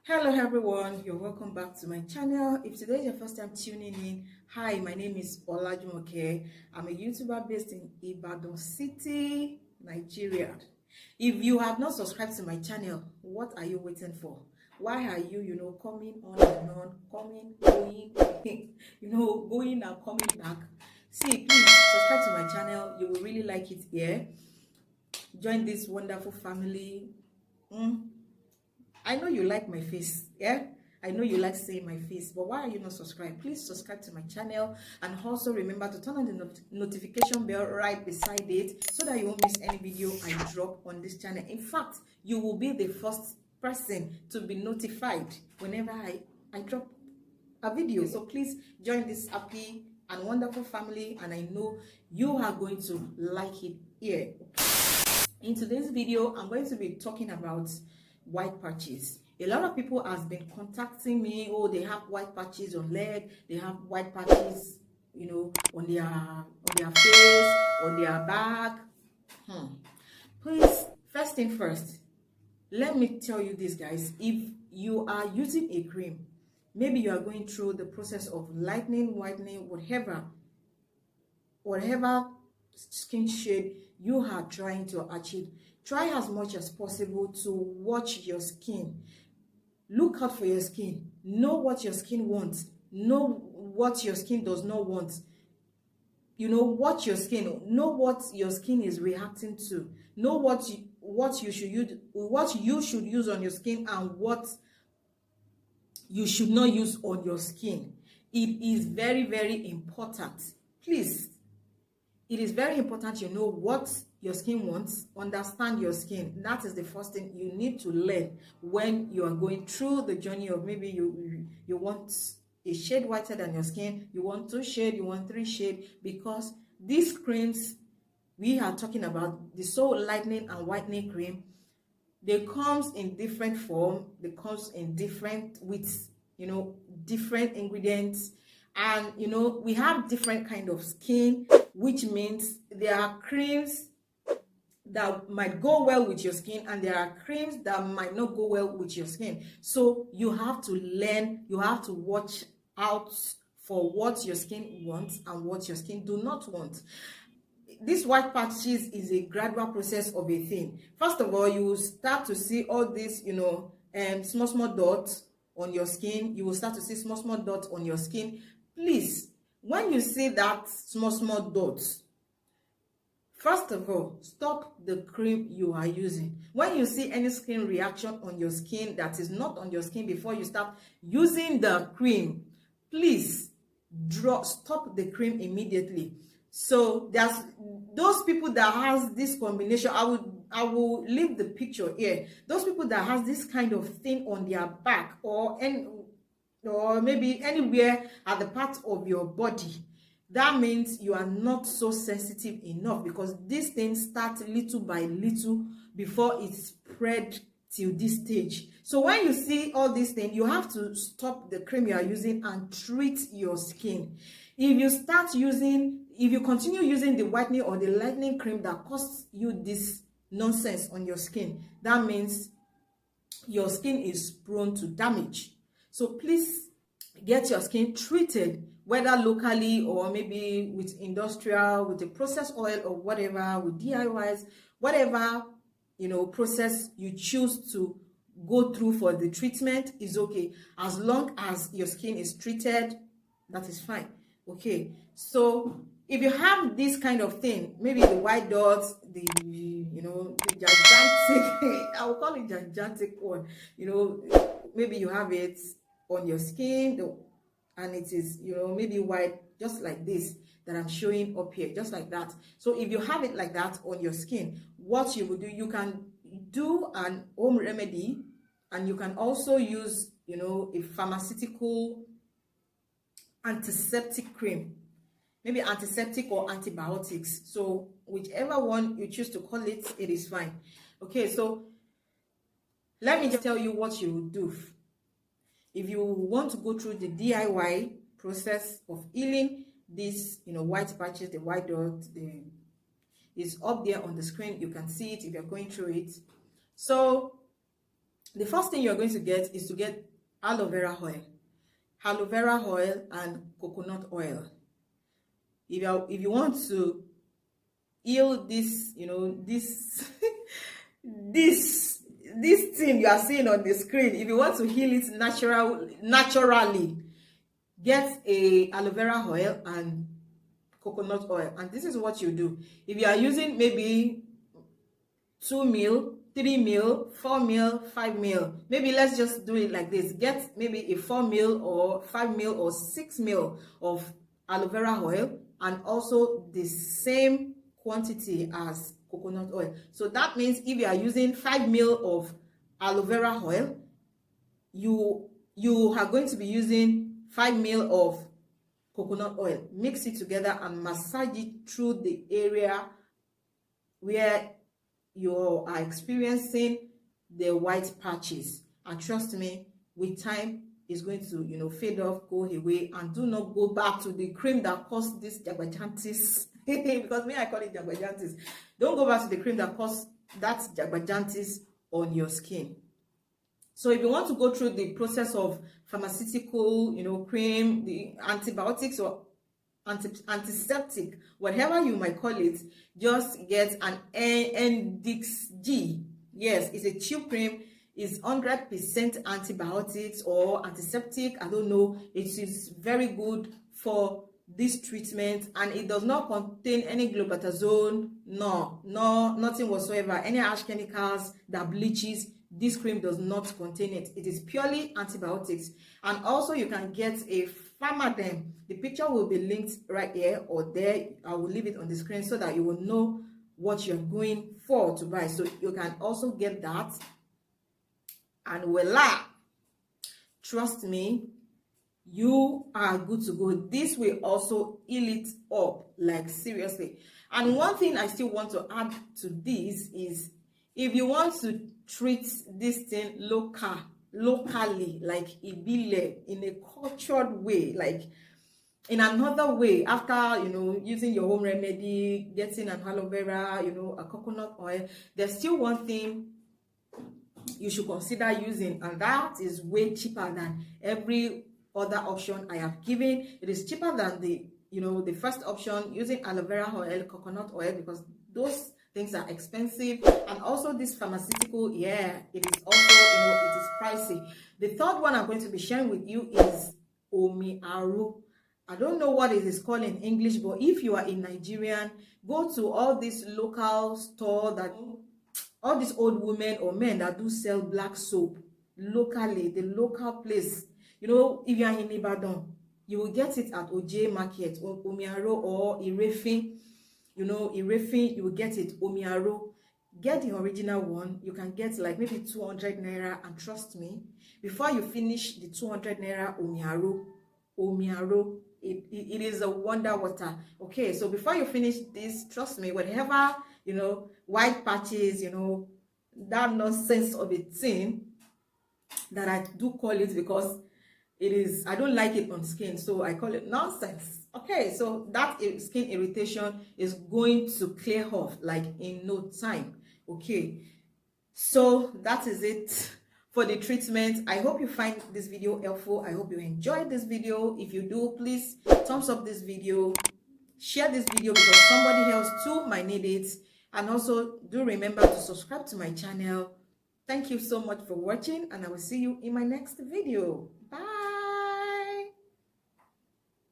Hello everyone, you're welcome back to my channel. If today is your first time tuning in, hi, my name is Olajumoke. I'm a YouTuber based in Ibadan City, Nigeria. If you have not subscribed to my channel, what are you waiting for? Why are you, coming on and on, coming, going, going and coming back? See, please subscribe to my channel. You will really like it here. Join this wonderful family. I know you like my face, yeah? I know you like seeing my face, but why are you not subscribed? Please subscribe to my channel and also remember to turn on the notification bell right beside it so that you won't miss any video I drop on this channel. In fact, you will be the first person to be notified whenever I drop a video. So please join this happy and wonderful family, and I know you are going to like it here. In today's video, I'm going to be talking about white patches. A lot of people has been contacting me. Oh, they have white patches on leg, they have white patches, on their face, on their back. Please, first thing first, let me tell you this, guys. If you are using a cream, maybe you are going through the process of lightening, whitening, whatever skin shade you are trying to achieve, try as much as possible to watch your skin. Look out for your skin. Know what your skin wants. Know what your skin does not want. Watch your skin. Know what your skin is reacting to. Know what you should use on your skin and what you should not use on your skin. It is very, very important. Please, it is very important you know what your skin wants. Understand your skin. That is the first thing you need to learn when you are going through the journey of maybe you want a shade whiter than your skin, you want 2 shades, you want 3 shades, because these creams we are talking about, the soul lightening and whitening cream, they comes in different form, they comes in different with different ingredients, and we have different kind of skin, which means there are creams that might go well with your skin and there are creams that might not go well with your skin. So you have to learn, you have to watch out for what your skin wants and what your skin do not want. This white patches is a gradual process of a thing. First of all, you will start to see all these small dots on your skin. You will start to see small dots on your skin. Please, when you see that small dots, first of all, stop the cream you are using. When you see any skin reaction on your skin that is not on your skin before you start using the cream, please stop the cream immediately. So there's those people that has this combination. I will leave the picture here. Those people that has this kind of thing on their back or maybe anywhere at the part of your body, that means you are not so sensitive enough, because these things start little by little before it spread till this stage. So when you see all these things, you have to stop the cream you are using and treat your skin. If you continue using the whitening or the lightening cream that causes you this nonsense on your skin, that means your skin is prone to damage. So please get your skin treated, whether locally or maybe with industrial, with a processed oil or whatever, with DIYs, whatever process you choose to go through for the treatment is okay. As long as your skin is treated, that is fine. Okay, so if you have this kind of thing, maybe the white dots, the gigantic I will call it gigantic one, maybe you have it on your skin and it is maybe white, just like this that I'm showing up here, just like that. So if you have it like that on your skin, what you will do, you can do an home remedy, and you can also use a pharmaceutical antiseptic cream, maybe antiseptic or antibiotics. So whichever one you choose to call it, it is fine. Okay, so let me just tell you what you will do. If you want to go through the DIY process of healing this white patches, the white dots, is up there on the screen. You can see it if you're going through it. So The first thing you're going to get is to get aloe vera oil and coconut oil. If you want to heal this, this this thing you are seeing on the screen, if you want to heal it naturally, get a aloe vera oil and coconut oil. And this is what you do. If you are using maybe 2 ml, 3 ml, 4 ml, 5 ml, maybe let's just do it like this. Get maybe a 4 ml or 5 ml or 6 ml of aloe vera oil, and also the same quantity as coconut oil. So that means if you are using 5 ml of aloe vera oil, you are going to be using 5 ml of coconut oil. Mix it together and massage it through the area where you are experiencing the white patches. And trust me, with time it's going to fade off, go away. And do not go back to the cream that caused this jagbajantis. Because me, I call it jagbajantis. Don't go back to the cream that caused that jagbajantis on your skin. So if you want to go through the process of pharmaceutical, cream, the antibiotics or antiseptic, whatever you might call it, just get an NDXG. Yes, it's a tube cream. It's 100% antibiotics or antiseptic. I don't know. It is very good for this treatment, and it does not contain any glutathione. No, nothing whatsoever. Any harsh chemicals that bleaches. This cream does not contain it. It is purely antibiotics. And also you can get a Pharmaderm. The picture will be linked right here or there. I will leave it on the screen so that you will know what you're going for to buy. So you can also get that. And voila, trust me, you are good to go. This will also heal it up, like seriously. And one thing I still want to add to this is, if you want to treat this thing locally, like ibile, in a cultured way, like in another way, after using your home remedy, getting an aloe vera, a coconut oil, there's still one thing you should consider using, and that is way cheaper than every other option I have given. It is cheaper than the first option, using aloe vera oil, coconut oil, because those things are expensive. And also this pharmaceutical, yeah, it is also it is pricey. The third one I'm going to be sharing with you is omiaru. I don't know what it is called in English, but if you are in Nigerian, go to all these local store, that all these old women or men that do sell black soap locally, the local place. If you are in Ibadan, you will get it at OJ Market or Omiaro or Irefin. Irefin, you will get it. Omiaro, get the original one. You can get like maybe 200 naira, and trust me, before you finish the 200 naira Omiaro, it is a wonder water. Okay, so before you finish this, trust me, whatever white patches, that nonsense of a thing that I do call it, because it is, I don't like it on skin, so I call it nonsense. Okay, so that skin irritation is going to clear off like in no time. Okay, so that is it for the treatment. I hope you find this video helpful. I hope you enjoyed this video. If you do, please thumbs up this video, share this video, because somebody else too might need it. And also do remember to subscribe to my channel. Thank you so much for watching, and I will see you in my next video. Bye.